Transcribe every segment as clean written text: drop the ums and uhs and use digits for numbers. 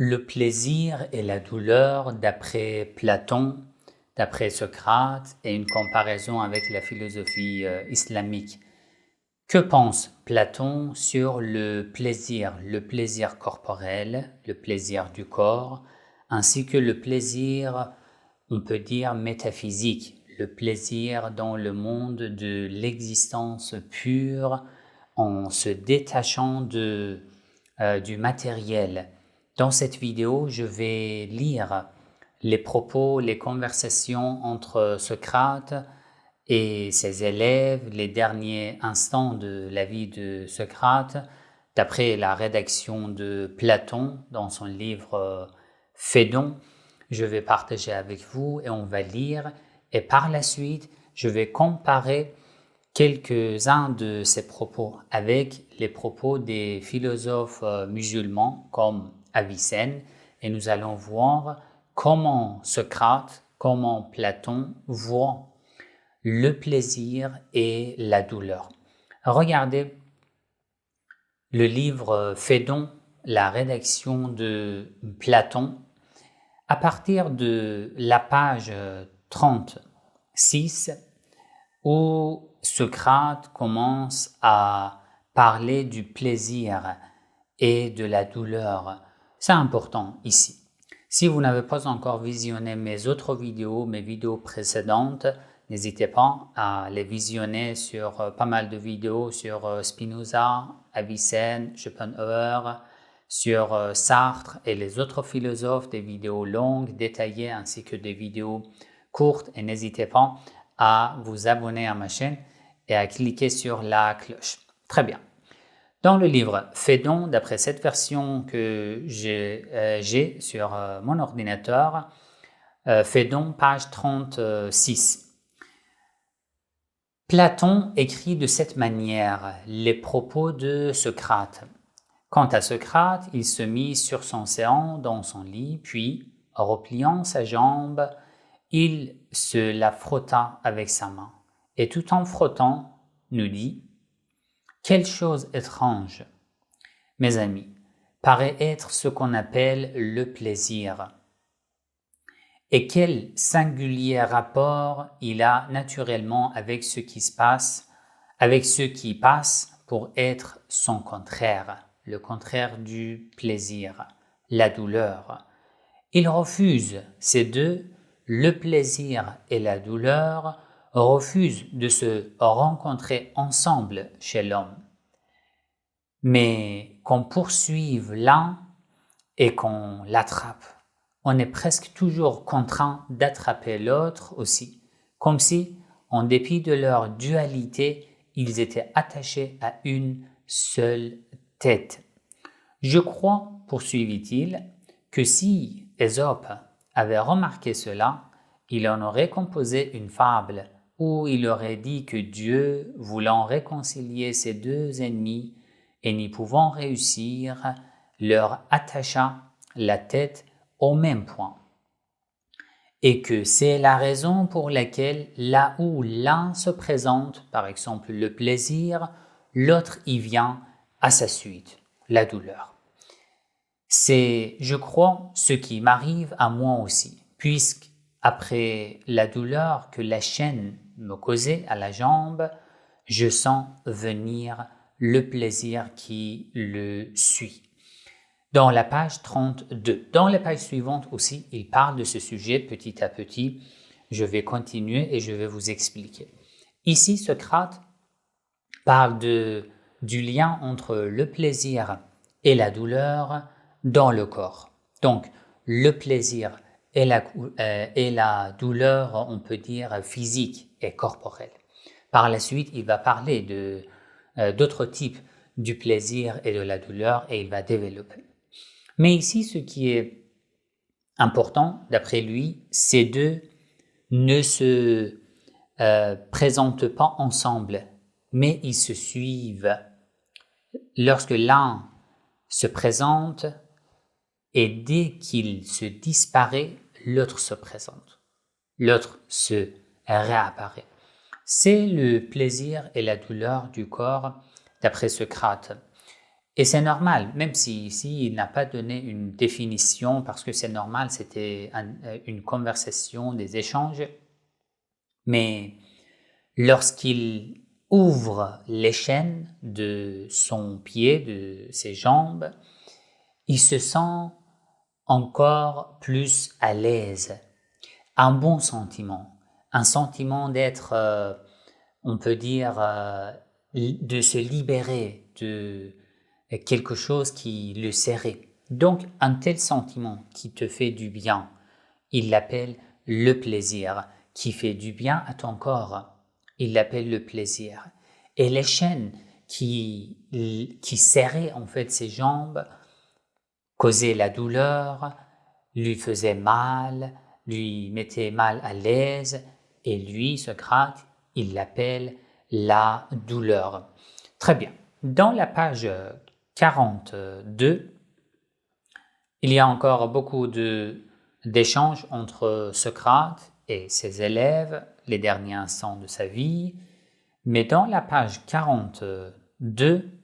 Le plaisir et la douleur d'après Platon, d'après Socrate et une comparaison avec la philosophie islamique. Que pense Platon sur le plaisir corporel, le plaisir du corps, ainsi que le plaisir, on peut dire, métaphysique, le plaisir dans le monde de l'existence pure en se détachant du matériel. Dans cette vidéo, je vais lire les propos, les conversations entre Socrate et ses élèves, les derniers instants de la vie de Socrate, d'après la rédaction de Platon dans son livre Phédon. Je vais partager avec vous et on va lire. Et par la suite, je vais comparer quelques-uns de ces propos avec les propos des philosophes musulmans comme Avicenne, et nous allons voir comment Socrate, comment Platon voient le plaisir et la douleur. Regardez le livre Phédon, la rédaction de Platon, à partir de la page 36, où Socrate commence à parler du plaisir et de la douleur. C'est important ici. Si vous n'avez pas encore visionné mes autres vidéos, mes vidéos précédentes, n'hésitez pas à les visionner sur pas mal de vidéos sur Spinoza, Avicenne, Schopenhauer, sur Sartre et les autres philosophes, des vidéos longues, détaillées, ainsi que des vidéos courtes. Et n'hésitez pas à vous abonner à ma chaîne et à cliquer sur la cloche. Très bien. Dans le livre Phédon, d'après cette version que j'ai sur mon ordinateur, Phédon, page 36. Platon écrit de cette manière les propos de Socrate. Quant à Socrate, il se mit sur son séant dans son lit, puis, repliant sa jambe, il se la frotta avec sa main, et tout en frottant, nous dit « Quelle chose étrange, mes amis, paraît être ce qu'on appelle le plaisir. Et quel singulier rapport il a naturellement avec ce qui se passe, avec ce qui passe pour être son contraire, le contraire du plaisir, la douleur. Il refuse ces deux, le plaisir et la douleur, refusent de se rencontrer ensemble chez l'homme. Mais qu'on poursuive l'un et qu'on l'attrape, on est presque toujours contraint d'attraper l'autre aussi, comme si, en dépit de leur dualité, ils étaient attachés à une seule tête. Je crois, poursuivit-il, que si Ésope avait remarqué cela, il en aurait composé une fable où il aurait dit que Dieu, voulant réconcilier ses deux ennemis et n'y pouvant réussir, leur attacha la tête au même point. Et que c'est la raison pour laquelle là où l'un se présente, par exemple le plaisir, l'autre y vient à sa suite, la douleur. C'est, je crois, ce qui m'arrive à moi aussi, puisque après la douleur que la chaîne me causait à la jambe, je sens venir le plaisir qui le suit. Dans la page 32, dans les pages suivantes aussi, il parle de ce sujet petit à petit. Je vais continuer et je vais vous expliquer. Ici, Socrate parle du lien entre le plaisir et la douleur dans le corps. Donc, le plaisir et la douleur, on peut dire, physique et corporelle. Par la suite, il va parler d'autres types du plaisir et de la douleur et il va développer. Mais ici, ce qui est important, d'après lui, ces deux ne se présentent pas ensemble, mais ils se suivent. Lorsque l'un se présente, et dès qu'il se disparaît, l'autre se présente. L'autre se réapparaît. C'est le plaisir et la douleur du corps, d'après Socrate. Et c'est normal, même si ici il n'a pas donné une définition, parce que c'est normal, c'était une conversation, des échanges, mais lorsqu'il ouvre les chaînes de son pied, de ses jambes, il se sent encore plus à l'aise, un bon sentiment, un sentiment d'être, on peut dire, de se libérer de quelque chose qui le serrait. Donc, un tel sentiment qui te fait du bien, il l'appelle le plaisir, qui fait du bien à ton corps, il l'appelle le plaisir. Et les chaînes qui serraient en fait ses jambes causaient la douleur, lui faisaient mal, lui mettaient mal à l'aise, et lui, Socrate, il l'appelle la douleur. Très bien. Dans la page 42, il y a encore beaucoup d'échanges entre Socrate et ses élèves, les derniers instants de sa vie. Mais dans la page 42,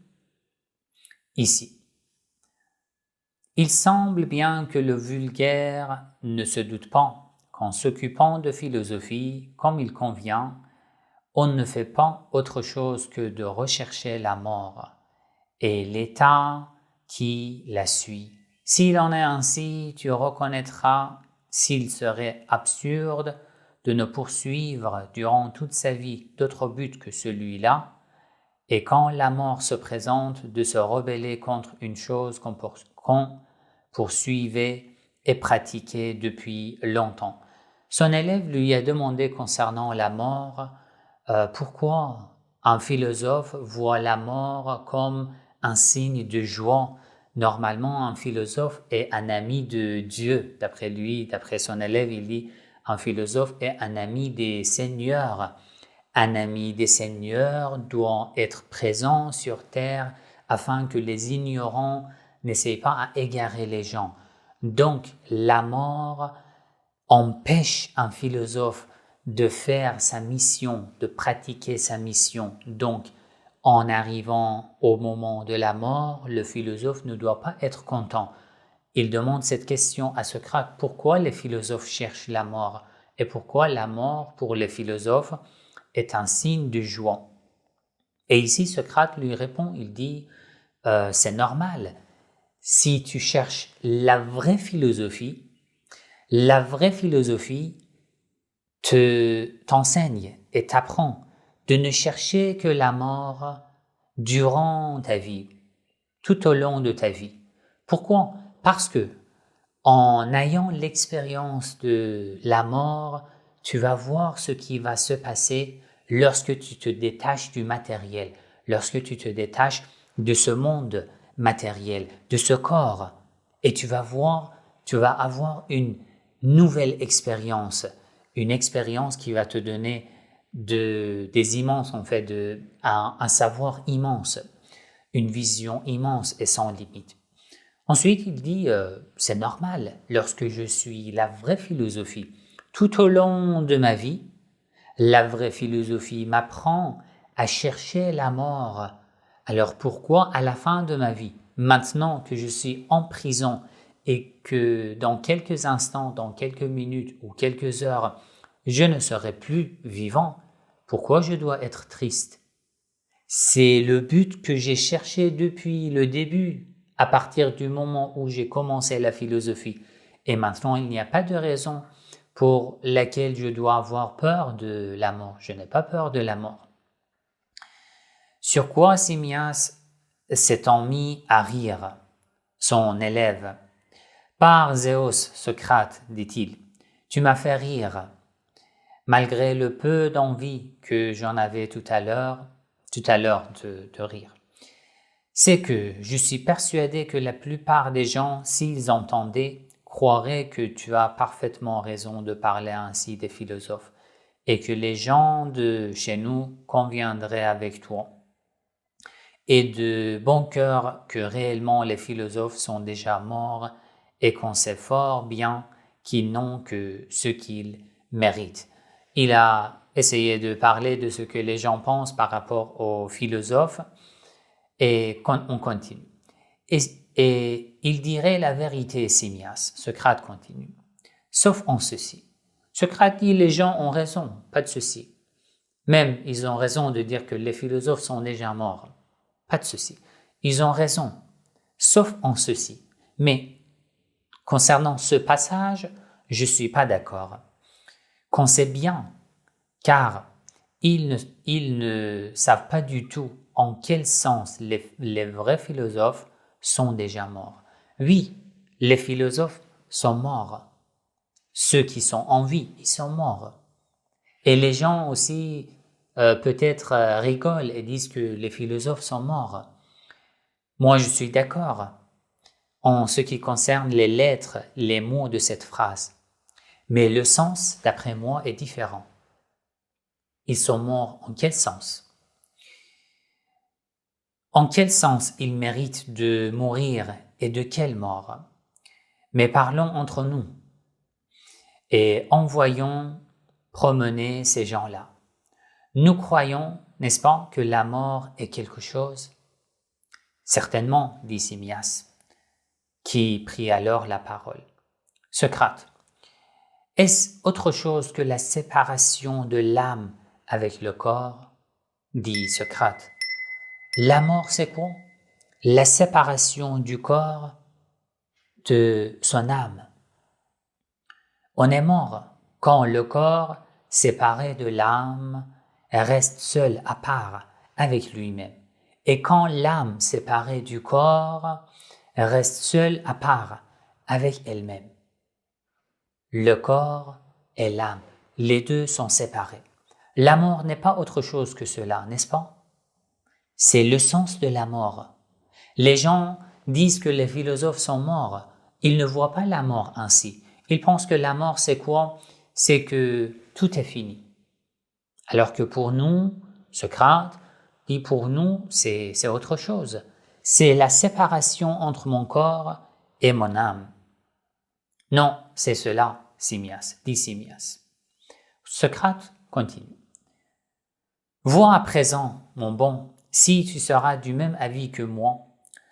ici, il semble bien que le vulgaire ne se doute pas qu'en s'occupant de philosophie comme il convient, on ne fait pas autre chose que de rechercher la mort et l'état qui la suit. S'il en est ainsi, tu reconnaîtras s'il serait absurde de ne poursuivre durant toute sa vie d'autre but que celui-là, et quand la mort se présente, de se rebeller contre une chose qu'on poursuivait et pratiquait depuis longtemps. Son élève lui a demandé concernant la mort, pourquoi un philosophe voit la mort comme un signe de joie. Normalement, un philosophe est un ami de Dieu. D'après lui, d'après son élève, il dit un philosophe est un ami des seigneurs. Un ami des seigneurs doit être présent sur terre afin que les ignorants n'essayent pas à égarer les gens. Donc, la mort empêche un philosophe de faire sa mission, de pratiquer sa mission. Donc, en arrivant au moment de la mort, le philosophe ne doit pas être content. Il demande cette question à Socrate, pourquoi les philosophes cherchent la mort et pourquoi la mort pour les philosophes est un signe de joie. Et ici, Socrate lui répond, il dit, c'est normal. Si tu cherches la vraie philosophie t'enseigne et t'apprend de ne chercher que la mort durant ta vie, tout au long de ta vie. Pourquoi? Parce que en ayant l'expérience de la mort, tu vas voir ce qui va se passer lorsque tu te détaches du matériel, lorsque tu te détaches de ce monde matériel, de ce corps. Et tu vas avoir une nouvelle expérience, une expérience qui va te donner des immenses, en fait, un savoir immense, une vision immense et sans limite. Ensuite, il dit, c'est normal, lorsque je suis la vraie philosophie, tout au long de ma vie, la vraie philosophie m'apprend à chercher la mort. Alors pourquoi à la fin de ma vie, maintenant que je suis en prison et que dans quelques instants, dans quelques minutes ou quelques heures, je ne serai plus vivant, pourquoi je dois être triste? C'est le but que j'ai cherché depuis le début, à partir du moment où j'ai commencé la philosophie. Et maintenant, il n'y a pas de raison pour laquelle je dois avoir peur de la mort. Je n'ai pas peur de la mort. Sur quoi Simmias s'étant mis à rire, son élève. Par Zéos, Socrate, dit-il, tu m'as fait rire, malgré le peu d'envie que j'en avais tout à l'heure de rire. C'est que je suis persuadé que la plupart des gens, s'ils entendaient, croiraient que tu as parfaitement raison de parler ainsi des philosophes et que les gens de chez nous conviendraient avec toi. Et de bon cœur que réellement les philosophes sont déjà morts et qu'on sait fort bien qu'ils n'ont que ce qu'ils méritent. Il a essayé de parler de ce que les gens pensent par rapport aux philosophes et on continue. Et, et il dirait la vérité, Simmias. Socrate continue. Sauf en ceci. Socrate dit les gens ont raison, pas de ceci. Même ils ont raison de dire que les philosophes sont déjà morts. Pas de ceci. Ils ont raison, sauf en ceci. Mais concernant ce passage, je ne suis pas d'accord. Qu'on sait bien, car ils ne savent pas du tout en quel sens les vrais philosophes sont déjà morts. Oui, les philosophes sont morts. Ceux qui sont en vie, ils sont morts. Et les gens aussi peut-être rigolent et disent que les philosophes sont morts. Moi, je suis d'accord en ce qui concerne les lettres, les mots de cette phrase. Mais le sens, d'après moi, est différent. Ils sont morts en quel sens? En quel sens ils méritent de mourir et de quelle mort? Mais parlons entre nous et envoyons promener ces gens-là. Nous croyons, n'est-ce pas, que la mort est quelque chose? Certainement, dit Simmias, qui prit alors la parole. Socrate, est-ce autre chose que la séparation de l'âme avec le corps? Dit Socrate. La mort, c'est quoi? La séparation du corps de son âme. On est mort quand le corps, séparé de l'âme, reste seul à part avec lui-même. Et quand l'âme, séparée du corps, reste seule à part avec elle-même. Le corps et l'âme, les deux sont séparés. La mort n'est pas autre chose que cela, n'est-ce pas? C'est le sens de la mort. Les gens disent que les philosophes sont morts. Ils ne voient pas la mort ainsi. Ils pensent que la mort, c'est quoi? C'est que tout est fini. Alors que pour nous, Socrate dit pour nous, c'est autre chose. C'est la séparation entre mon corps et mon âme. Non, c'est cela, Simmias, dit Simmias. Socrate continue. Vois à présent, mon bon, si tu seras du même avis que moi,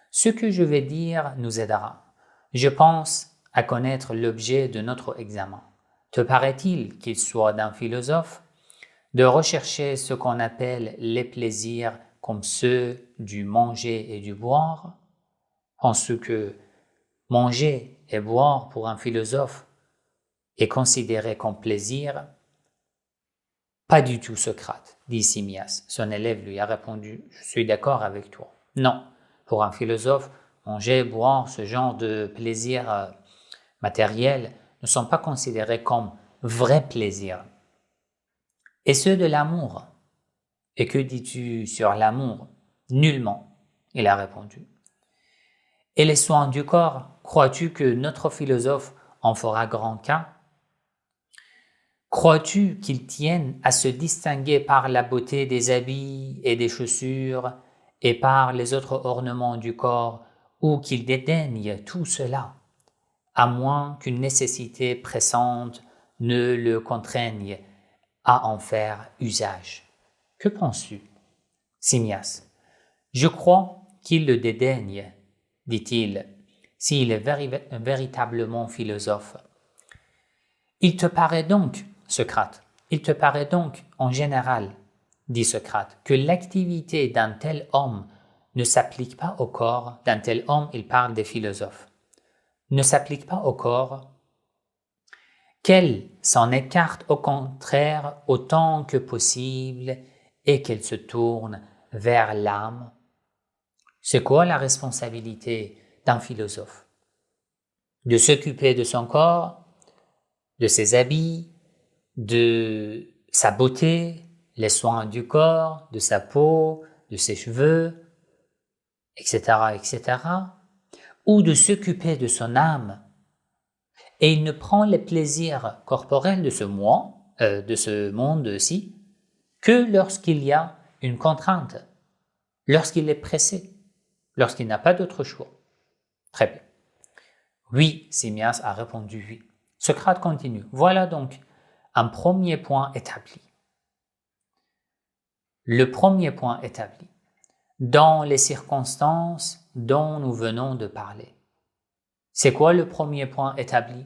ce que je vais dire nous aidera. Je pense à connaître l'objet de notre examen. Te paraît-il qu'il soit d'un philosophe de rechercher ce qu'on appelle les plaisirs comme ceux du manger et du boire? Penses-tu que manger et boire pour un philosophe est considéré comme plaisir? Pas du tout, Socrate, dit Simmias. Son élève lui a répondu, je suis d'accord avec toi. Non, pour un philosophe, manger, boire, ce genre de plaisirs matériels ne sont pas considérés comme vrais plaisirs. Et ceux de l'amour? Et que dis-tu sur l'amour? Nullement, il a répondu. Et les soins du corps, crois-tu que notre philosophe en fera grand cas? Crois-tu qu'ils tiennent à se distinguer par la beauté des habits et des chaussures et par les autres ornements du corps, ou qu'ils dédaignent tout cela, à moins qu'une nécessité pressante ne le contraigne à en faire usage? Que penses-tu? Simmias. Je crois qu'il le dédaigne, dit-il, s'il est véritablement philosophe. Il te paraît donc, Socrate, il te paraît donc, en général, dit Socrate, que l'activité d'un tel homme ne s'applique pas au corps, d'un tel homme, il parle des philosophes, ne s'applique pas au corps, qu'elle s'en écarte au contraire autant que possible et qu'elle se tourne vers l'âme. C'est quoi la responsabilité d'un philosophe? De s'occuper de son corps, de ses habits, de sa beauté, les soins du corps, de sa peau, de ses cheveux, etc., etc., ou de s'occuper de son âme. Et il ne prend les plaisirs corporels de ce monde-ci, que lorsqu'il y a une contrainte, lorsqu'il est pressé, lorsqu'il n'a pas d'autre choix. Très bien. Oui, Simmias a répondu oui. Socrate continue. Voilà donc un premier point établi. Le premier point établi. Dans les circonstances dont nous venons de parler. C'est quoi le premier point établi?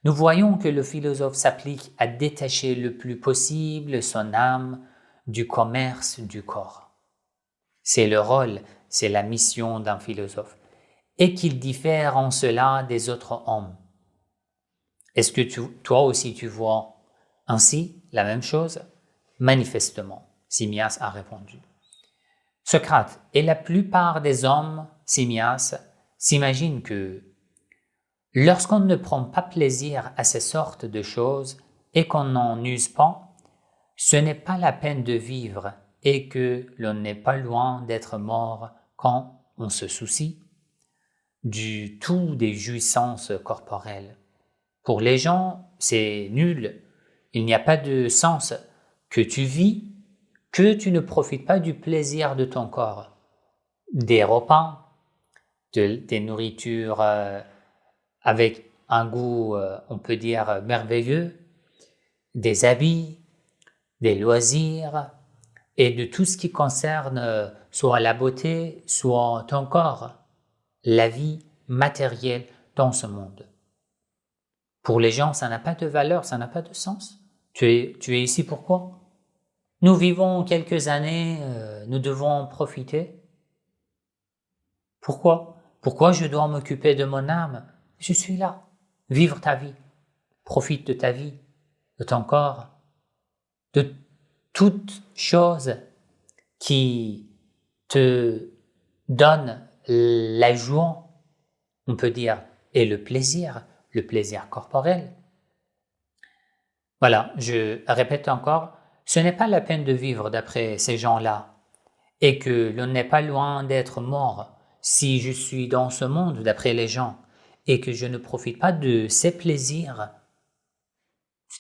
Nous voyons que le philosophe s'applique à détacher le plus possible son âme du commerce du corps. C'est le rôle, c'est la mission d'un philosophe, et qu'il diffère en cela des autres hommes. Est-ce que toi aussi tu vois ainsi la même chose? Manifestement, Simmias a répondu. Socrate et la plupart des hommes, Simmias, s'imaginent que lorsqu'on ne prend pas plaisir à ces sortes de choses et qu'on n'en use pas, ce n'est pas la peine de vivre et que l'on n'est pas loin d'être mort quand on se soucie du tout des jouissances corporelles. Pour les gens, c'est nul. Il n'y a pas de sens que tu vis, que tu ne profites pas du plaisir de ton corps, des repas, des nourritures avec un goût, on peut dire, merveilleux, des habits, des loisirs et de tout ce qui concerne soit la beauté, soit ton corps, la vie matérielle dans ce monde. Pour les gens, ça n'a pas de valeur, ça n'a pas de sens. Tu es ici pourquoi? Nous vivons quelques années, nous devons en profiter. Pourquoi? Pourquoi je dois m'occuper de mon âme? Je suis là. Vivre ta vie. Profite de ta vie, de ton corps, de toute chose qui te donne la joie, on peut dire, et le plaisir corporel. Voilà, je répète encore, ce n'est pas la peine de vivre d'après ces gens-là, et que l'on n'est pas loin d'être mort si je suis dans ce monde d'après les gens, et que je ne profite pas de ces plaisirs.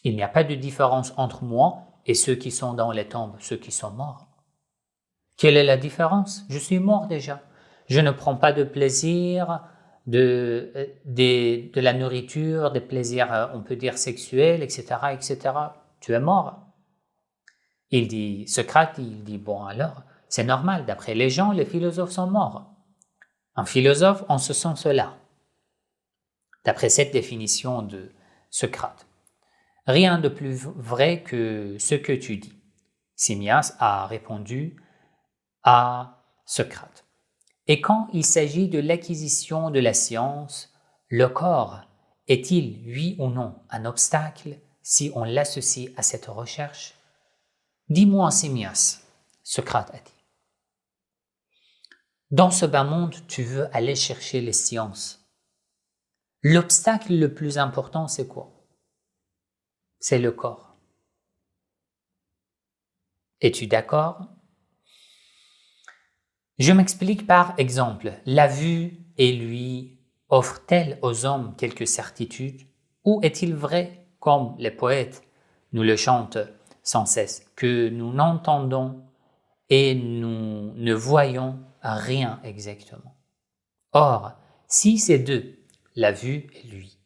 Il n'y a pas de différence entre moi et ceux qui sont dans les tombes, ceux qui sont morts. Quelle est la différence? Je suis mort déjà. Je ne prends pas de plaisir de la nourriture, des plaisirs, on peut dire sexuels, etc., etc. Tu es mort. Socrate, il dit, bon alors, c'est normal, d'après les gens, les philosophes sont morts. Un philosophe, en ce sens-là, d'après cette définition de Socrate. Rien de plus vrai que ce que tu dis. Simmias a répondu à Socrate. Et quand il s'agit de l'acquisition de la science, le corps est-il, oui ou non, un obstacle si on l'associe à cette recherche? Dis-moi, Simmias, Socrate a dit. Dans ce bas monde, tu veux aller chercher les sciences. L'obstacle le plus important, c'est quoi? C'est le corps. Es-tu d'accord? Je m'explique par exemple. La vue et lui offrent-elles aux hommes quelques certitudes? Ou est-il vrai, comme les poètes nous le chantent sans cesse, que nous n'entendons et nous ne voyons rien exactement? Or, si ces deux, la vue et lui,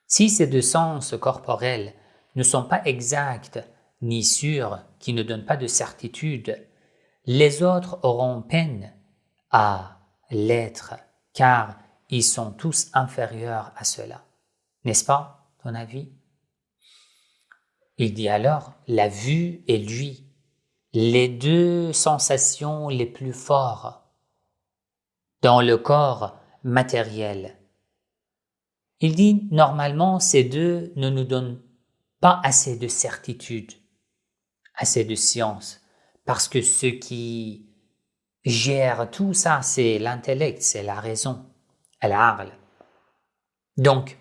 si ces deux sens corporels ne sont pas exacts ni sûrs, qui ne donnent pas de certitude, les autres auront peine à l'être, car ils sont tous inférieurs à cela. N'est-ce pas, ton avis? Il dit alors, la vue et lui, les deux sensations les plus fortes dans le corps matériel. Il dit, normalement, ces deux ne nous donnent pas assez de certitude, assez de science, parce que ce qui gère tout ça, c'est l'intellect, c'est la raison, elle parle. Donc,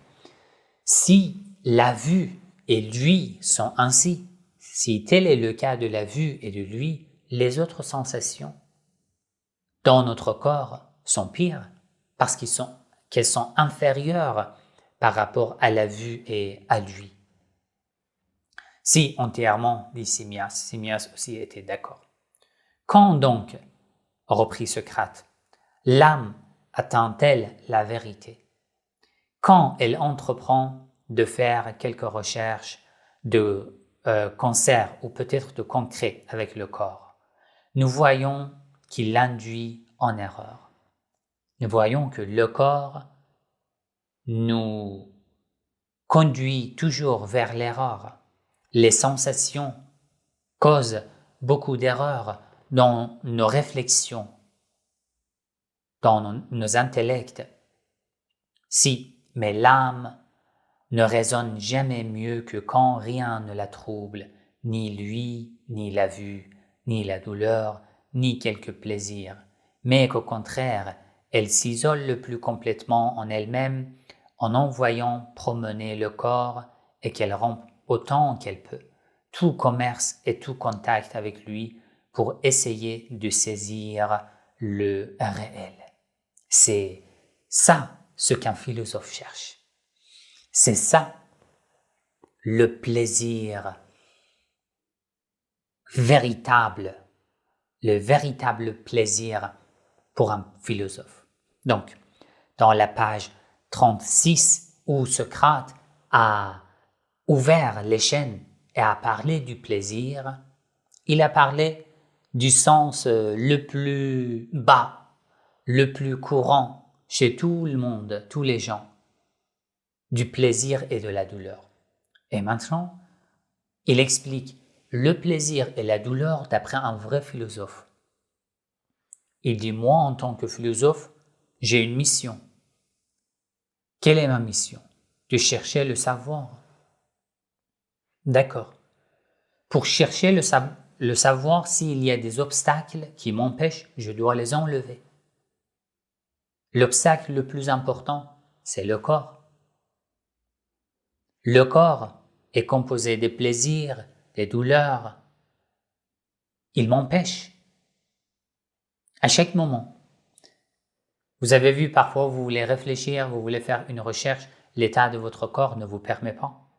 si la vue et lui sont ainsi, si tel est le cas de la vue et de lui, les autres sensations dans notre corps sont pires parce qu'elles sont inférieures par rapport à la vue et à lui. Si entièrement, dit Simmias aussi était d'accord. Quand donc, reprit Socrate, l'âme atteint-elle la vérité? Quand elle entreprend de faire quelques recherches de concert ou peut-être de concret avec le corps, nous voyons qu'il l'induit en erreur. nous voyons que le corps nous conduit toujours vers l'erreur. Les sensations causent beaucoup d'erreurs dans nos réflexions, dans nos intellects. Mais l'âme ne résonne jamais mieux que quand rien ne la trouble, ni lui, ni la vue, ni la douleur, ni quelque plaisir, mais qu'au contraire, elle s'isole le plus complètement en elle-même en envoyant promener le corps et qu'elle rompt autant qu'elle peut tout commerce et tout contact avec lui pour essayer de saisir le réel. C'est ça ce qu'un philosophe cherche. C'est ça le plaisir véritable, le véritable plaisir pour un philosophe. Donc, dans la page 36, où Socrate a ouvert les chaînes et a parlé du plaisir, il a parlé du sens le plus bas, le plus courant chez tout le monde, tous les gens, du plaisir et de la douleur. Et maintenant, il explique le plaisir et la douleur d'après un vrai philosophe. Il dit, moi, en tant que philosophe, j'ai une mission. Quelle est ma mission? De chercher le savoir. D'accord. Pour chercher le savoir, s'il y a des obstacles qui m'empêchent, je dois les enlever. L'obstacle le plus important, c'est le corps. Le corps est composé des plaisirs, des douleurs. Il m'empêche. À chaque moment. Vous avez vu, parfois, vous voulez réfléchir, vous voulez faire une recherche, l'état de votre corps ne vous permet pas.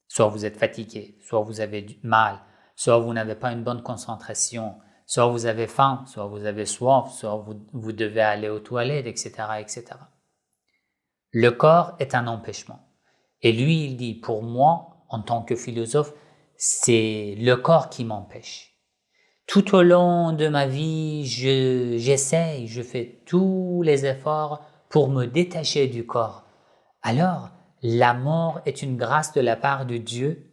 Soit vous êtes fatigué, soit vous avez du mal, soit vous n'avez pas une bonne concentration, soit vous avez faim, soit vous avez soif, soit vous devez aller aux toilettes, etc., etc. Le corps est un empêchement. Et lui, il dit, pour moi, en tant que philosophe, c'est le corps qui m'empêche. Tout au long de ma vie, j'essaye, je fais tous les efforts pour me détacher du corps. Alors, la mort est une grâce de la part de Dieu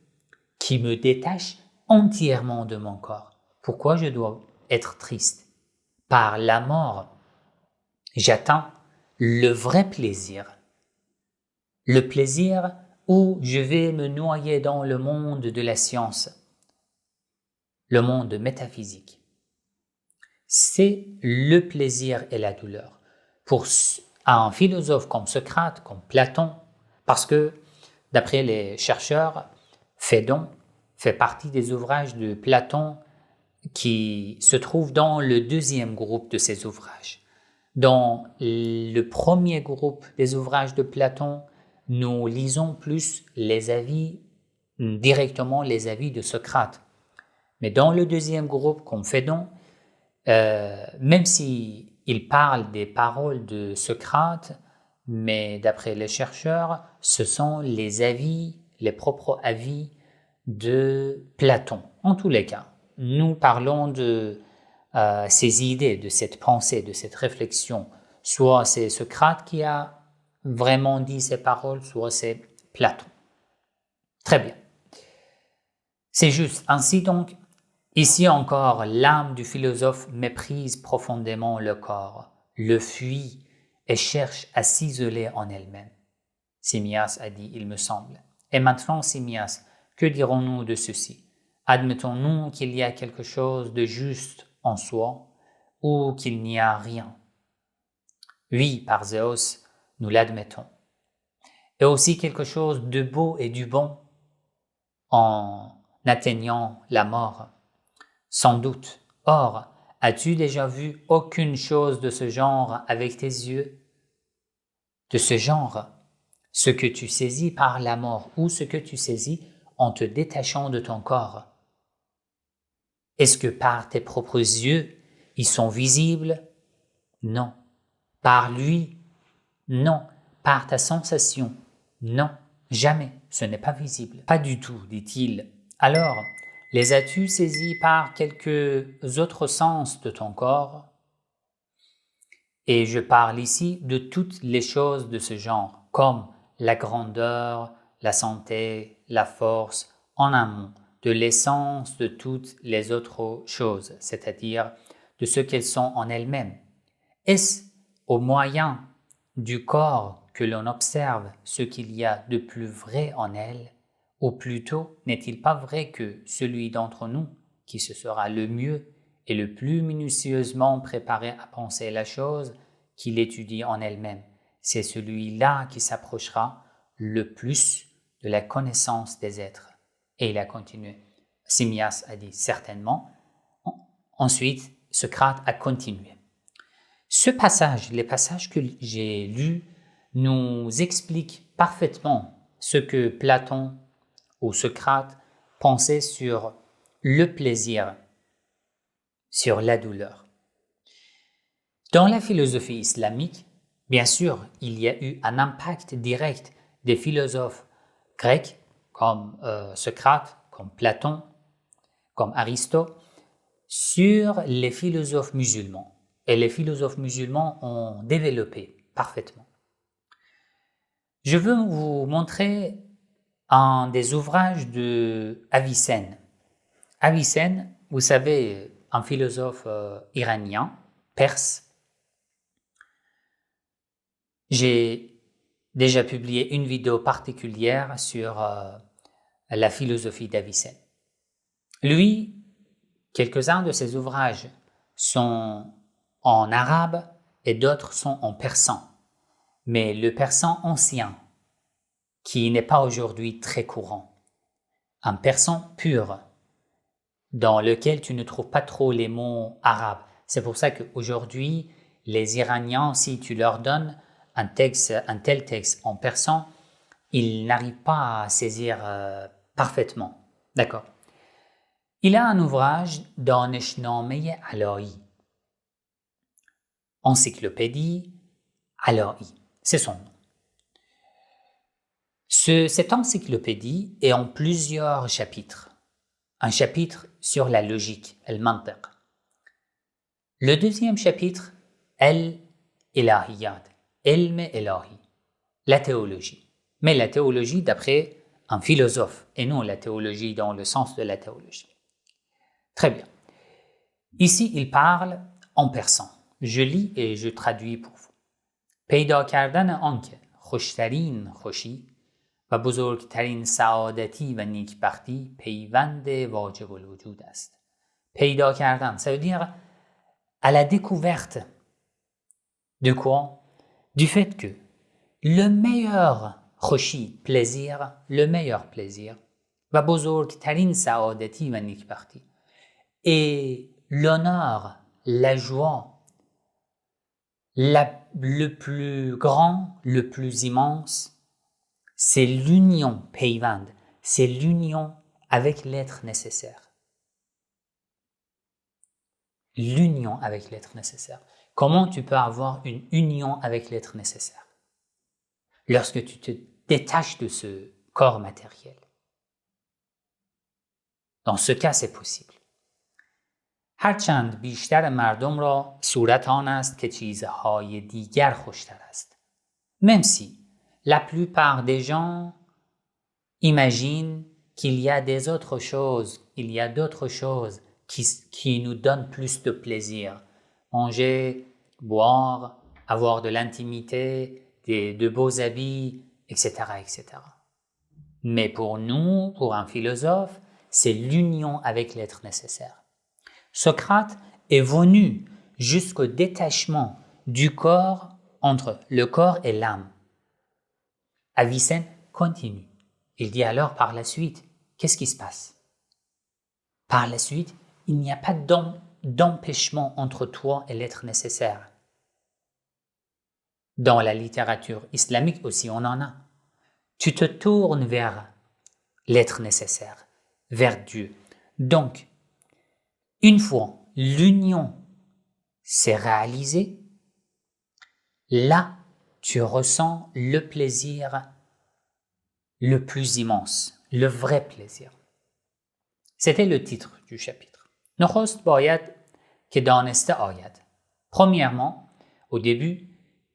qui me détache entièrement de mon corps. Pourquoi je dois être triste? Par la mort, j'atteins le vrai plaisir. Le plaisir où je vais me noyer dans le monde de la science, le monde métaphysique. C'est le plaisir et la douleur. Pour un philosophe comme Socrate, comme Platon, parce que, d'après les chercheurs, Phédon fait partie des ouvrages de Platon qui se trouvent dans le deuxième groupe de ses ouvrages. Dans le premier groupe des ouvrages de Platon, nous lisons plus directement les avis de Socrate. Mais dans le deuxième groupe, comme Phédon, même s'il parle des paroles de Socrate, mais d'après les chercheurs, ce sont les propres avis de Platon. En tous les cas, nous parlons de ces idées, de cette pensée, de cette réflexion. Soit c'est Socrate qui a vraiment dit ces paroles, soit c'est Platon. Très bien. C'est juste. Ainsi donc, ici encore, l'âme du philosophe méprise profondément le corps, le fuit et cherche à s'isoler en elle-même. Simmias a dit, il me semble. Et maintenant, Simmias, que dirons-nous de ceci? Admettons-nous qu'il y a quelque chose de juste en soi ou qu'il n'y a rien. Oui, par Zéos, nous l'admettons. Et aussi quelque chose de beau et du bon en atteignant la mort. Sans doute. Or, as-tu déjà vu aucune chose de ce genre avec tes yeux? De ce genre, ce que tu saisis par la mort ou ce que tu saisis en te détachant de ton corps. Est-ce que par tes propres yeux, ils sont visibles? Non. Par lui? Non. Par ta sensation? Non. Jamais. Ce n'est pas visible. Pas du tout, dit-il. Alors, les as-tu saisis par quelques autres sens de ton corps? Et je parle ici de toutes les choses de ce genre, comme la grandeur, la santé, la force, en amont, de l'essence de toutes les autres choses, c'est-à-dire de ce qu'elles sont en elles-mêmes. Est-ce au moyen du corps que l'on observe ce qu'il y a de plus vrai en elles, ou plutôt n'est-il pas vrai que celui d'entre nous, qui se sera le mieux et le plus minutieusement préparé à penser la chose, qui l'étudie en elle-même, c'est celui-là qui s'approchera le plus de la connaissance des êtres. Et il a continué. Simmias a dit certainement. Ensuite, Socrate a continué. Ce passage, les passages que j'ai lus, nous expliquent parfaitement ce que Platon ou Socrate pensait sur le plaisir, sur la douleur. Dans la philosophie islamique, bien sûr, il y a eu un impact direct des philosophes grecs comme Socrate, comme Platon, comme Aristote, sur les philosophes musulmans. Et les philosophes musulmans ont développé parfaitement. Je veux vous montrer un des ouvrages de Avicenne. Avicenne, vous savez, un philosophe iranien, perse. J'ai déjà publié une vidéo particulière sur la philosophie d'Avicenne. Lui, quelques-uns de ses ouvrages sont en arabe et d'autres sont en persan. Mais le persan ancien, qui n'est pas aujourd'hui très courant, un persan pur, dans lequel tu ne trouves pas trop les mots arabes. C'est pour ça qu'aujourd'hui, les Iraniens, si tu leur donnes un tel texte en persan, ils n'arrivent pas à saisir parfaitement. D'accord. Il a un ouvrage دانشنامه علایی, encyclopédie علایی, c'est son nom. Cette encyclopédie est en plusieurs chapitres. Un chapitre sur la logique, al-mantiq. Le deuxième chapitre, al-ilahiyat, ilm ilahi, la théologie. Mais la théologie d'après un philosophe et non la théologie dans le sens de la théologie. Très bien. Ici, il parle en persan. Je lis et je traduis pour vous. پیدا کردن آنکه خوشترین خوشی و بزرگترین سعادتی و نیکبختی پیوند واجب الوجود است. پیدا کردن, ça veut dire à la découverte de quoi? Du fait que le meilleur خوشی, plaisir, le meilleur plaisir و بزرگترین سعادتی و نیکبختی et l'honneur, la joie, le plus grand, le plus immense, c'est l'union, پیوند, c'est l'union avec l'être nécessaire. L'union avec l'être nécessaire. Comment tu peux avoir une union avec l'être nécessaire? Lorsque tu te détaches de ce corps matériel. Dans ce cas, c'est possible. هرچند بیشتر مردم را صورت آن است که چیزهای دیگر خوشتر است. Même si la plupart des gens imaginent qu'il y a des autres choses, il y a d'autres choses qui nous donnent plus de plaisir. Manger, boire, avoir de l'intimité, de beaux habits, etc., etc. Mais pour nous, pour un philosophe, c'est l'union avec l'être nécessaire. Socrate est venu jusqu'au détachement du corps entre le corps et l'âme. Avicenne continue. Il dit alors par la suite, qu'est-ce qui se passe? Par la suite, il n'y a pas d'empêchement entre toi et l'être nécessaire. Dans la littérature islamique aussi, on en a. Tu te tournes vers l'être nécessaire, vers Dieu. Donc, une fois l'union s'est réalisée, là, tu ressens le plaisir le plus immense, le vrai plaisir. C'était le titre du chapitre. نخست باید که دانسته آید. Premièrement, Au début,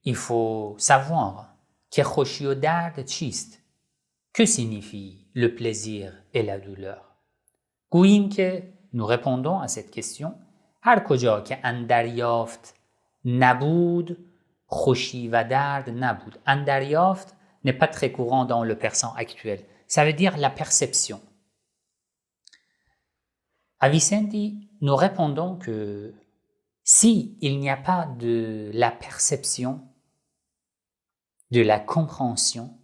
il faut savoir que خوشی و درد چیست. Que signifie le plaisir et la douleur? گوییم که nous répondons à cette question هر کجا که اندریافت نبود خوشی و درد نبود. اندریافت n'est pas très courant dans le persan actuel. Ça veut dire la perception. À Vicendi, nous répondons que si il n'y a pas de la perception, de la compréhension,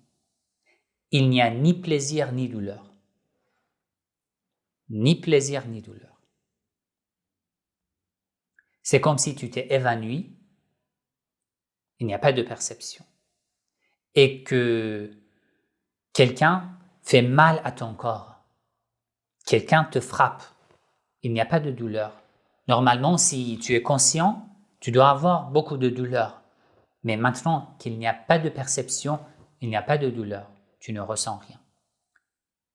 il n'y a ni plaisir ni douleur. Ni plaisir ni douleur. C'est comme si tu t'es évanoui, il n'y a pas de perception. Et que quelqu'un fait mal à ton corps, quelqu'un te frappe, il n'y a pas de douleur. Normalement, si tu es conscient, tu dois avoir beaucoup de douleur. Mais maintenant qu'il n'y a pas de perception, il n'y a pas de douleur, tu ne ressens rien.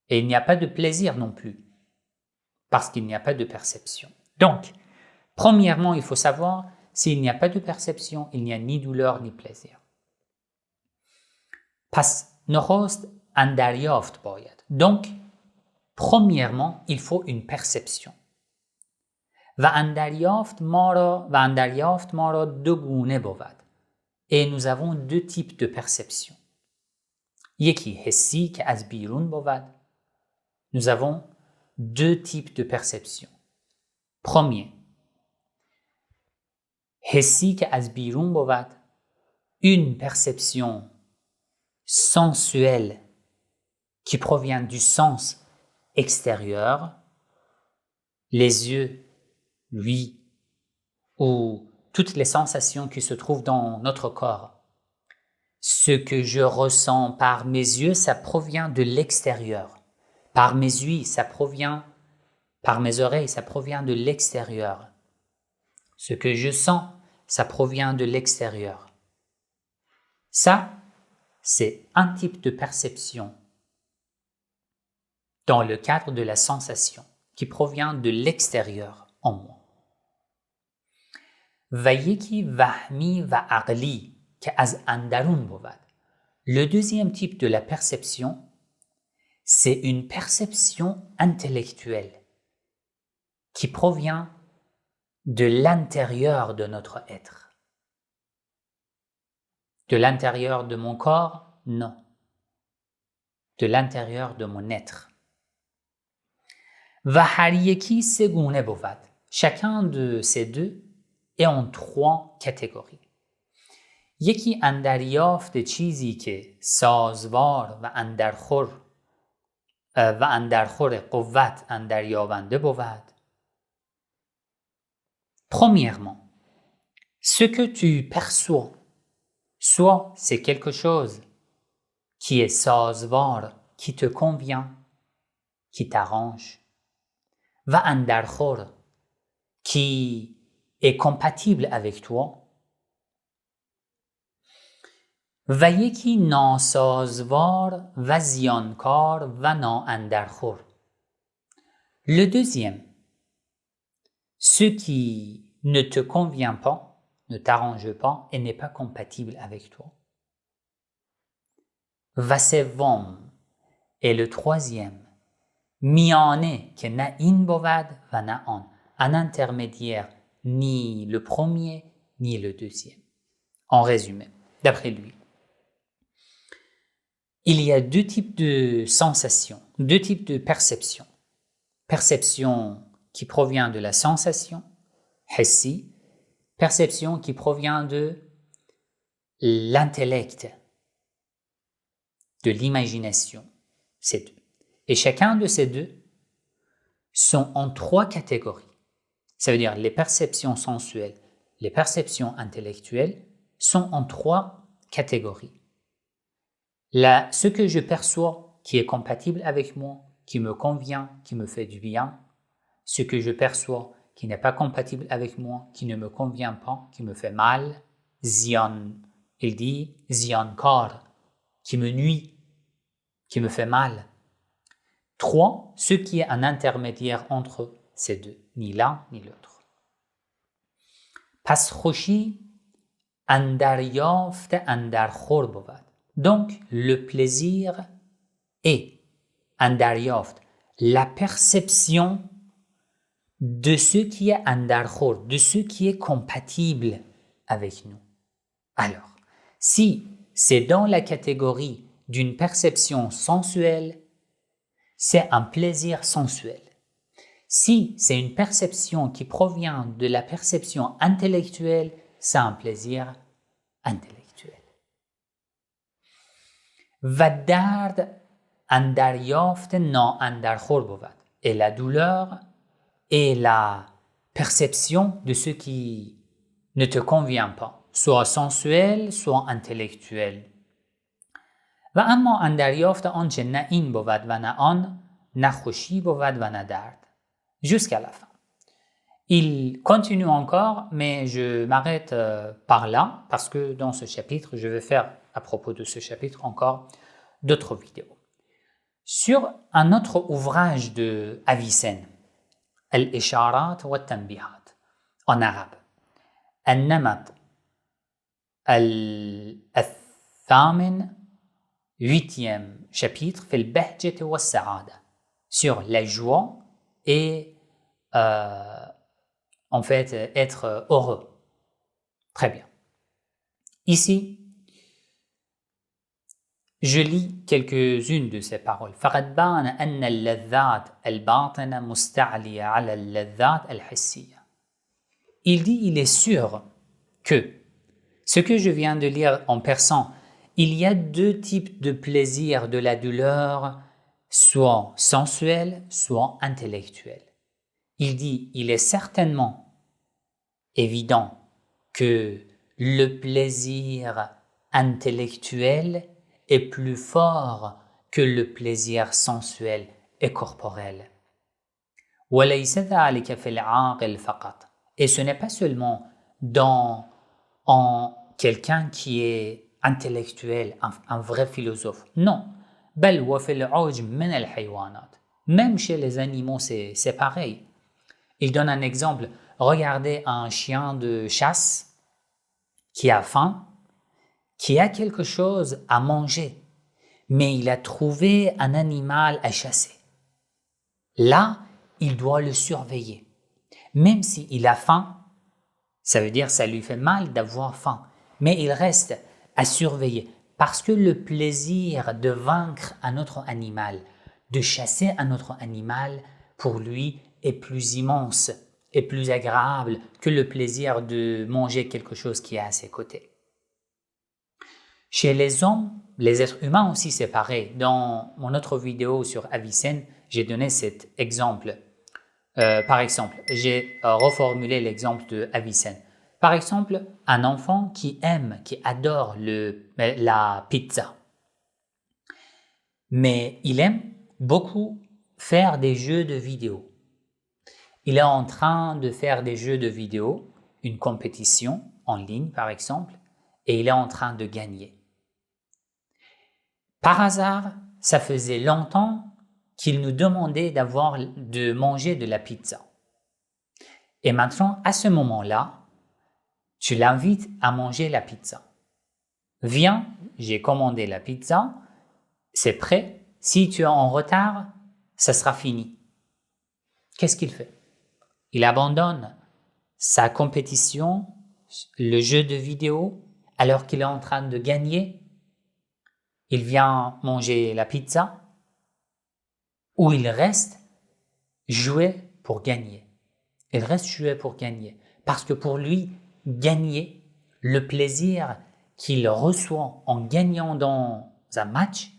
Et il n'y a pas de plaisir non plus, parce qu'il n'y a pas de perception. Donc, premièrement, il faut savoir, s'il n'y a pas de perception, il n'y a ni douleur ni plaisir. پس نخست اندریافت باید. Donc, premièrement, il faut une perception. و اندریافت ما را دو گونه بود. Et nous avons deux types de perception. یکی حسی که از بیرون بود. Nous avons deux types de perception. Premier, حسی که از بیرون بود. Une perception sensuelle qui provient du sens extérieur, les yeux, lui, ou toutes les sensations qui se trouvent dans notre corps. Ce que je ressens par mes yeux, ça provient de l'extérieur. Par mes ouïes, ça provient, par mes oreilles, ça provient de l'extérieur. Ce que je sens, ça provient de l'extérieur. Ça, c'est un type de perception dans le cadre de la sensation qui provient de l'extérieur en moi. و یکی وهمی و عقلی که از اندرون بود. Le deuxième type de la perception, c'est une perception intellectuelle qui provient de l'intérieur de notre être. De l'intérieur de mon corps, non. De l'intérieur de mon être. و هر یکی سه گونه بود. Chacun de ces deux est en trois catégories. یکی اندریافت چیزی که سازوار و اندرخور قوت اندریابنده بود. Premièrement, ce que tu perçois, soit c'est quelque chose qui est سازوار, qui te convient, qui t'arrange, و اندرخور, qui est compatible avec toi, و یکی ناسازوار و زیانکار و نااندرخور. Le deuxième, ce qui ne te convient pas, ne t'arrange pas et n'est pas compatible avec toi. و سوم, et le troisième, میانه که نه این بود و نه آن. Un intermédiaire, ni le premier ni le deuxième. En résumé, d'après lui, il y a deux types de sensations, deux types de perceptions. Perception qui provient de la sensation, hissi, perception qui provient de l'intellect, de l'imagination, ces deux. Et chacun de ces deux sont en trois catégories. Ça veut dire les perceptions sensuelles, les perceptions intellectuelles sont en trois catégories. Là, ce que je perçois qui est compatible avec moi, qui me convient, qui me fait du bien, ce que je perçois qui n'est pas compatible avec moi, qui ne me convient pas, qui me fait mal, zian, il dit ziankar, qui me nuit, qui me fait mal. 3, ce qui est un intermédiaire entre ces deux, ni l'un ni l'autre. پس خوشی اندریافت اندرخور بود. Donc, le plaisir est اندریافت, la perception de ce qui est andarkhor, de ce qui est compatible avec nous. Alors, si c'est dans la catégorie d'une perception sensuelle, c'est un plaisir sensuel. Si c'est une perception qui provient de la perception intellectuelle, c'est un plaisir intellectuel. و درد اندریافت نااندرخور بود. Et la douleur est la perception de ce qui ne te convient pas, soit sensuel, soit intellectuel. و اما اندریافت آنچه نه این بود و نه آن، نه خوشی بود و نه درد. Jusqu'à la fin. Il continue encore, mais je m'arrête par là, parce que dans ce chapitre, je vais faire, à propos de ce chapitre, encore d'autres vidéos. Sur un autre ouvrage de Avicenne, Al-Isharat wa Tanbihat, en arabe, Al-Namat Al-Thamin, 8e chapitre, في البهجة والسعادة, sur la joie et en fait être heureux. Très bien. Ici, je lis quelques-unes de ces paroles. فقد بان أن اللذات الباطنة مستعلية على اللذات الحسية. Il dit, il est sûr que ce que je viens de lire en persan, il y a deux types de plaisir de la douleur, soit sensuel, soit intellectuel. Il dit, il est certainement évident que le plaisir intellectuel est plus fort que le plaisir sensuel et corporel. وَلَيْسَ ذَلِكَ فِي الْعَاقِلِ فَقَطْ. Et ce n'est pas seulement en quelqu'un qui est intellectuel, un vrai philosophe. Non. بل وفي العجم من الحيوانات. Même chez les animaux, c'est pareil. Il donne un exemple. Regardez un chien de chasse qui a faim, qui a quelque chose à manger, mais il a trouvé un animal à chasser. Là, il doit le surveiller. Même s'il a faim, ça veut dire que ça lui fait mal d'avoir faim, mais il reste à surveiller parce que le plaisir de vaincre un autre animal, de chasser un autre animal, pour lui est plus immense et plus agréable que le plaisir de manger quelque chose qui est à ses côtés. Chez les hommes, les êtres humains aussi c'est pareil. Dans mon autre vidéo sur Avicenne, j'ai donné cet exemple. Par exemple, j'ai reformulé l'exemple de Avicenne. Par exemple, un enfant qui aime, qui adore la pizza. Mais il aime beaucoup faire des jeux de vidéo. Il est en train de faire des jeux de vidéo, une compétition en ligne par exemple, et il est en train de gagner. Par hasard, ça faisait longtemps qu'il nous demandait de manger de la pizza. Et maintenant, à ce moment-là, tu l'invites à manger la pizza. Viens, j'ai commandé la pizza, c'est prêt. Si tu es en retard, ça sera fini. Qu'est-ce qu'il fait? Il abandonne sa compétition, le jeu de vidéo, alors qu'il est en train de gagner. Il vient manger la pizza ou il reste jouer pour gagner. Il reste jouer pour gagner. Parce que pour lui, gagner, le plaisir qu'il reçoit en gagnant dans un match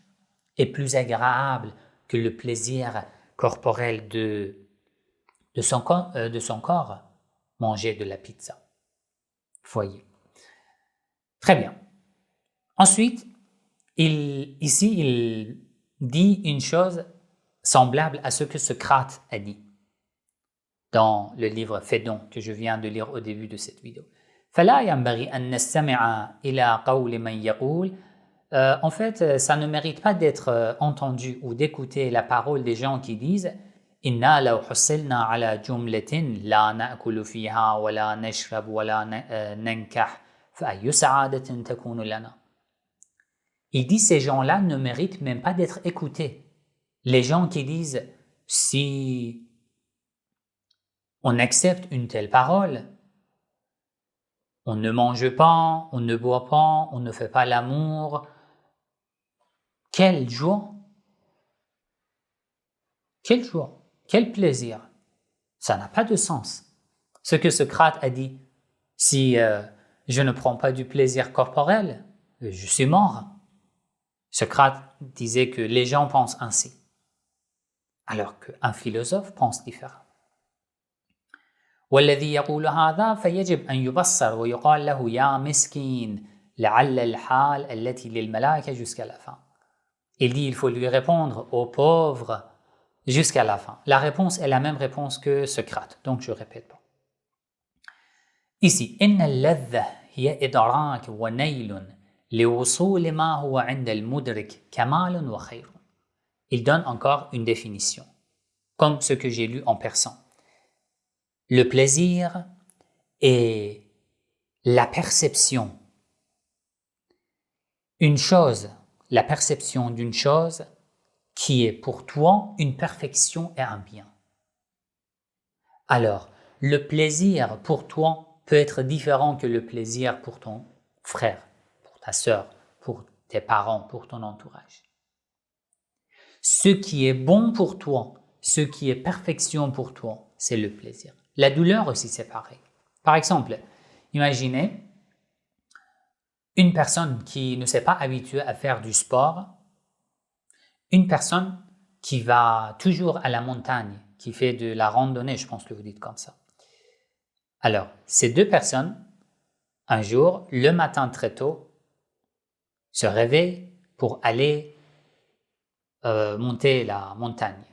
est plus agréable que le plaisir corporel de son corps, manger de la pizza. Voyez. Très bien. Ensuite, ici, il dit une chose semblable à ce que Socrate a dit dans le livre Phédon que je viens de lire au début de cette vidéo. فلا ينبغي أن نستمع إلى قول من يقول. En fait, ça ne mérite pas d'être entendu ou d'écouter la parole des gens qui disent إنا لو حصلنا على جملة لا نأكل فيها ولا نشرب ولا ننكح فأي سعادة تكون لنا. Il dit ces gens-là ne méritent même pas d'être écoutés. Les gens qui disent si on accepte une telle parole, on ne mange pas, on ne boit pas, on ne fait pas l'amour, quelle joie! Quelle joie! Quel plaisir! Ça n'a pas de sens. Ce que Socrate a dit, si je ne prends pas du plaisir corporel, je suis mort. Socrate disait que les gens pensent ainsi, alors qu'un philosophe pense différemment. والذي يقول هذا فيجب أن يبصر ويقال له يا مسكين لعل الحال التي للملائكة jusqu'à la fin. Il dit il faut lui répondre aux pauvres jusqu'à la fin. La réponse est la même réponse que Socrate, donc je ne répète pas. Ici, إن اللذة هي إدراك ونيل لوصول ما هو عند المدرك كمال وخير. Il donne encore une définition, comme ce que j'ai lu en persan. Le plaisir est la perception. Une chose, la perception d'une chose qui est pour toi une perfection et un bien. Alors, le plaisir pour toi peut être différent que le plaisir pour ton frère, pour ta sœur, pour tes parents, pour ton entourage. Ce qui est bon pour toi, ce qui est perfection pour toi, c'est le plaisir. La douleur aussi, c'est pareil. Par exemple, imaginez une personne qui ne s'est pas habituée à faire du sport, une personne qui va toujours à la montagne, qui fait de la randonnée, je pense que vous dites comme ça. Alors, ces deux personnes, un jour, le matin très tôt, se réveillent pour aller monter la montagne.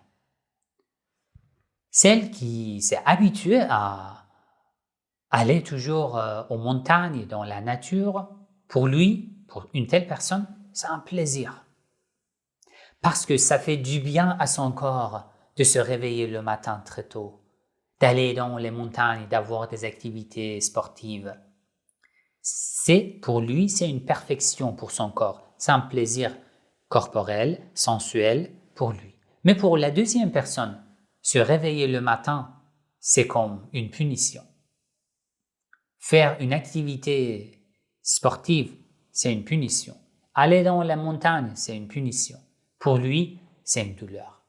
Celle qui s'est habituée à aller toujours aux montagnes, dans la nature, pour lui, pour une telle personne, c'est un plaisir. Parce que ça fait du bien à son corps de se réveiller le matin très tôt, d'aller dans les montagnes, d'avoir des activités sportives. Pour lui, c'est une perfection pour son corps. C'est un plaisir corporel, sensuel pour lui. Mais pour la deuxième personne, se réveiller le matin, c'est comme une punition. Faire une activité sportive, c'est une punition. Aller dans la montagne, c'est une punition. Pour lui, c'est une douleur.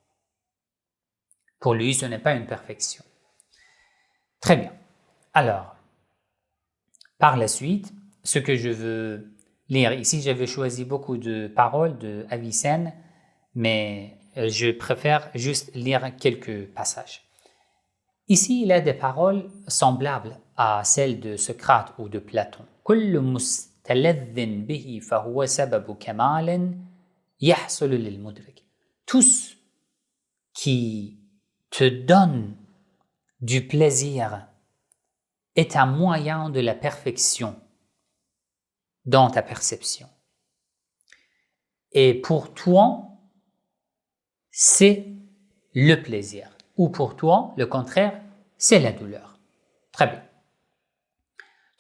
Pour lui, ce n'est pas une perfection. Très bien. Alors, par la suite, ce que je veux lire ici, j'avais choisi beaucoup de paroles de Avicenne, mais je préfère juste lire quelques passages. Ici, il y a des paroles semblables à celles de Socrate ou de Platon. كل مستلذ به فهو سبب كمال يحصل للمدرك. Tout ce qui te donne du plaisir est un moyen de la perfection dans ta perception. Et pour toi, c'est le plaisir. Ou pour toi, le contraire, c'est la douleur. Très bien.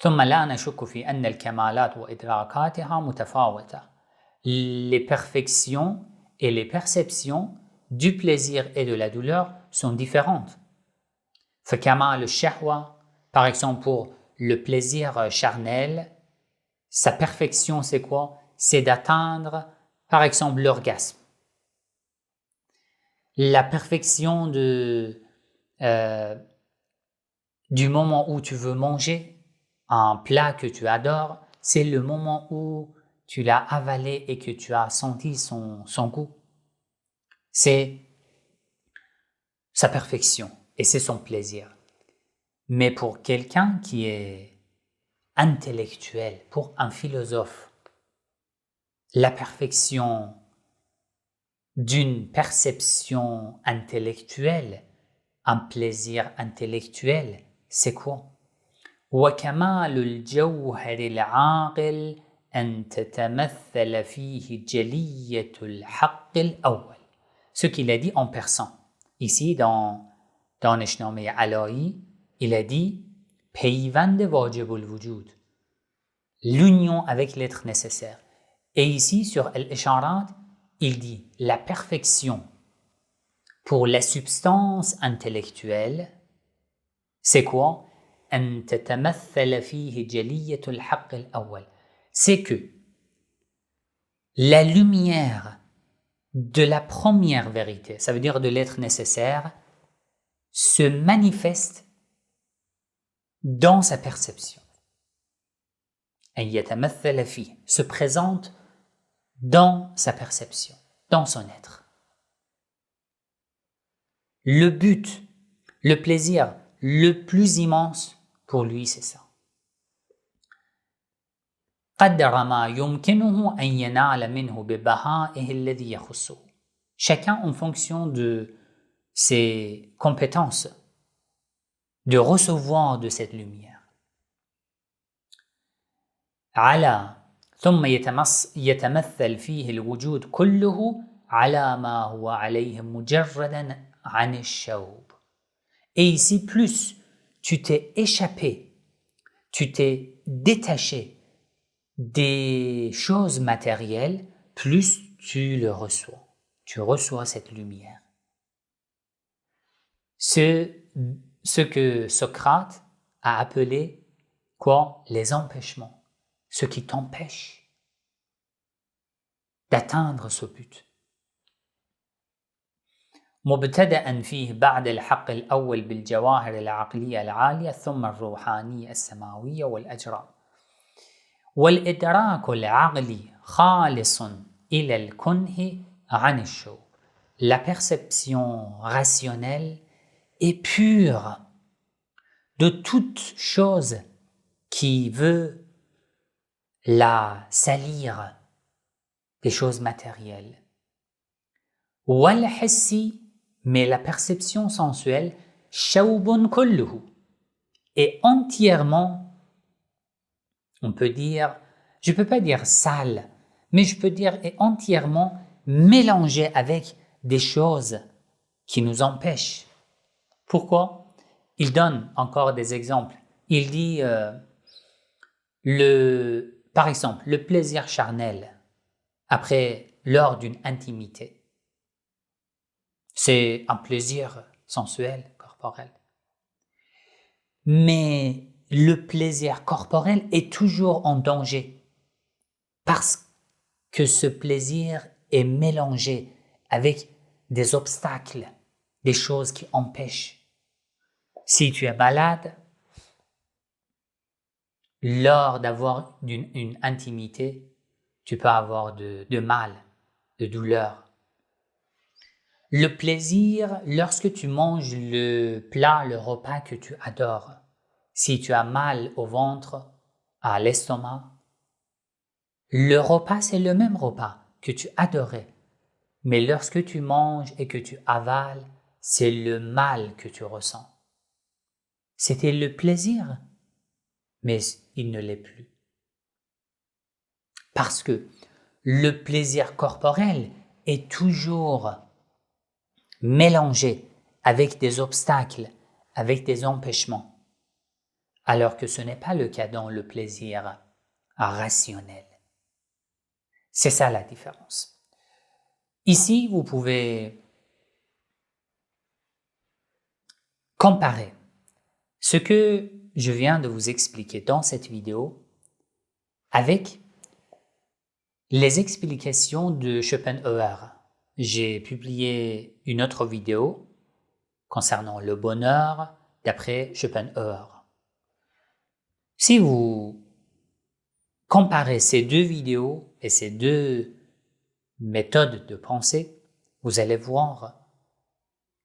ثم لا نشك في أن الكمالات وإدراكاتها متفاوتة. Les perfections et les perceptions du plaisir et de la douleur sont différentes. فكمال الشهوة, par exemple pour le plaisir charnel, sa perfection c'est quoi? C'est d'atteindre par exemple l'orgasme. La perfection du moment où tu veux manger un plat que tu adores, c'est le moment où tu l'as avalé et que tu as senti son goût. C'est sa perfection et c'est son plaisir. Mais pour quelqu'un qui est intellectuel, pour un philosophe, la perfection d'une perception intellectuelle, un plaisir intellectuel, c'est quoi? وكمال الجوهر العاقل أن تتمثل فيه جلية الحق الأول. Ce qu'il a dit en persan. Ici, dans دانشنامه علایی, il a dit پیوند واجب الوجود. l'union avec l'être nécessaire. Et ici, sur Al-Isharat, il dit la perfection pour la substance intellectuelle, c'est quoi? أن تتمثل فيه جلية الحق الأول. C'est que la lumière de la première vérité, ça veut dire de l'être nécessaire, se manifeste dans sa perception. أن يتمثل فيه, se présente dans sa perception, dans son être. Le but, le plaisir le plus immense pour lui, c'est ça. قدر ما يمكنه أن ينال منه ببهائه الذي يخصه. Chacun en fonction de ses compétences, de recevoir de cette lumière. على ثم يتمثل فيه الوجود كله على ما هو عليه مجردا عن الشوب. Et ici, plus tu t'es échappé, tu t'es détaché des choses matérielles, plus tu le reçois. Tu reçois cette lumière. Ce que Socrate a appelé quoi? Les empêchements. Ce qui t'empêche d'atteindre ce but. مبتدأ فيه بعد الحق الأول بالجواهر العقلية العالية ثم الروحانية السماوية والأجرام. والإدراك العقلي خالص إلى الكنه عن الشوب. La perception rationnelle est pure de toute chose qui veut la salir des choses matérielles. والحسي, mais la perception sensuelle, شوب كله, est entièrement, on peut dire, je ne peux pas dire sale, mais je peux dire est entièrement mélangée avec des choses qui nous empêchent. Pourquoi? Il donne encore des exemples. Il dit, par exemple, le plaisir charnel lors d'une intimité. C'est un plaisir sensuel, corporel. Mais le plaisir corporel est toujours en danger parce que ce plaisir est mélangé avec des obstacles, des choses qui empêchent. Si tu es malade, lors d'avoir une intimité, tu peux avoir de mal, de douleur. Le plaisir, lorsque tu manges le plat, le repas que tu adores, si tu as mal au ventre, à l'estomac, le repas, c'est le même repas que tu adorais. Mais lorsque tu manges et que tu avales, c'est le mal que tu ressens. C'était le plaisir, mais il ne l'est plus. Parce que le plaisir corporel est toujours mélangé avec des obstacles, avec des empêchements, alors que ce n'est pas le cas dans le plaisir rationnel. C'est ça la différence. Ici, vous pouvez comparer ce que je viens de vous expliquer dans cette vidéo avec les explications de Schopenhauer. J'ai publié une autre vidéo concernant le bonheur d'après Schopenhauer. Si vous comparez ces deux vidéos et ces deux méthodes de pensée, vous allez voir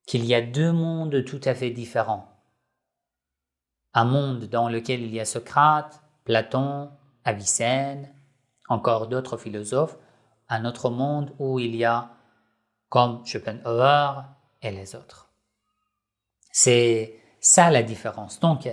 qu'il y a deux mondes tout à fait différents. Un monde dans lequel il y a Socrate, Platon, Avicenne, encore d'autres philosophes, un autre monde où il y a comme Schopenhauer et les autres. C'est ça la différence. Donc,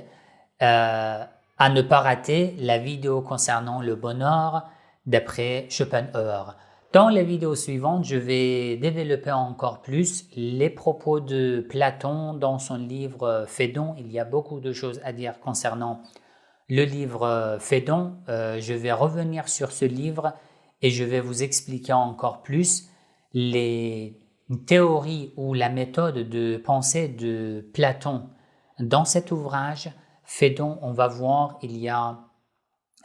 à ne pas rater la vidéo concernant le bonheur d'après Schopenhauer. Dans les vidéos suivantes, je vais développer encore plus les propos de Platon dans son livre Phédon. Il y a beaucoup de choses à dire concernant le livre Phédon, je vais revenir sur ce livre et je vais vous expliquer encore plus les théories ou la méthode de pensée de Platon. Dans cet ouvrage, Phédon, on va voir, il y a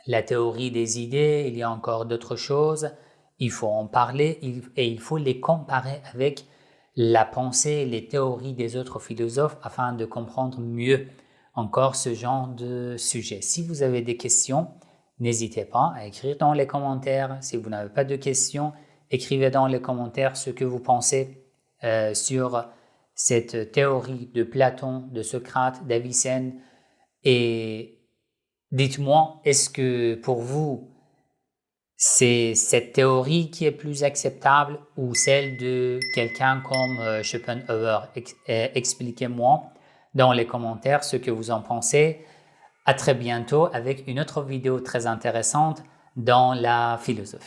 la théorie des idées, il y a encore d'autres choses, il faut en parler et il faut les comparer avec la pensée, les théories des autres philosophes afin de comprendre mieux encore ce genre de sujet. Si vous avez des questions, n'hésitez pas à écrire dans les commentaires. Si vous n'avez pas de questions, écrivez dans les commentaires ce que vous pensez sur cette théorie de Platon, de Socrate, d'Avicenne et dites-moi, est-ce que pour vous, c'est cette théorie qui est plus acceptable ou celle de quelqu'un comme Schopenhauer? Expliquez-moi dans les commentaires ce que vous en pensez. À très bientôt avec une autre vidéo très intéressante dans la philosophie.